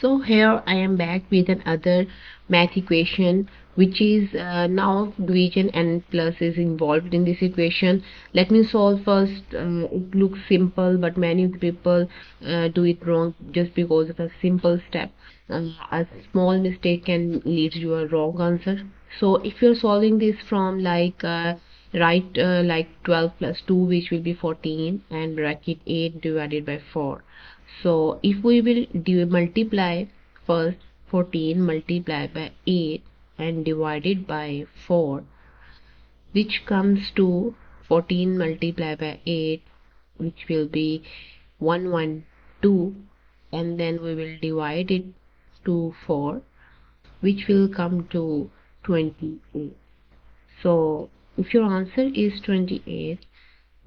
So here I am back with another math equation, which is now division and plus is involved in this equation. Let me solve first. It looks simple, but many people do it wrong just because of a simple step. A small mistake can lead to a wrong answer. So if you're solving this from like 12 plus 2, which will be 14, and bracket 8 divided by 4. So if we will multiply first 14 multiplied by 8 and divided by 4, which comes to 14 multiplied by 8, which will be 112, and then we will divide it to 4, which will come to 28. So if your answer is 28,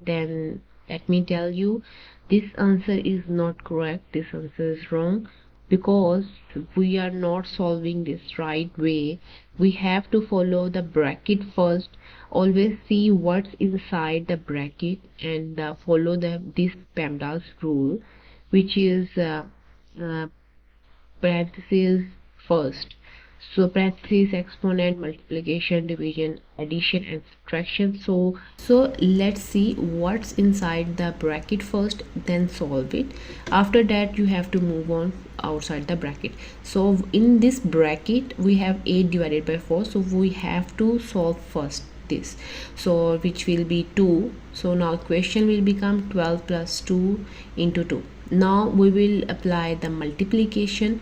then let me tell you, this answer is not correct. This answer is wrong, because we are not solving this right way. We have to follow the bracket first. Always see what's inside the bracket and follow this PEMDAS rule, which is parentheses first. So parentheses, exponent, multiplication, division, addition and subtraction. So let's see what's inside the bracket first, then solve it. After that you have to move on outside the bracket. So in this bracket we have 8 divided by 4, so we have to solve first this, so which will be 2. So now question will become 12 plus 2 into 2. Now we will apply the multiplication.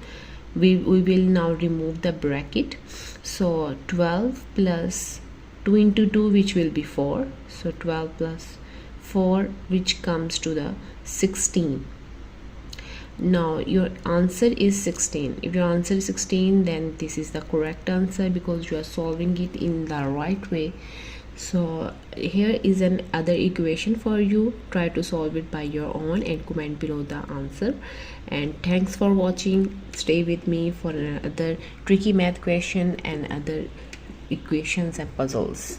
We will now remove the bracket. So 12 plus 2 into 2, which will be 4. So 12 plus 4, which comes to the 16. Now your answer is 16. If your answer is 16, then this is the correct answer, because you are solving it in the right way. So here is another equation for you. Try to solve it by your own and comment below the answer. And thanks for watching. Stay with me for another tricky math question and other equations and puzzles.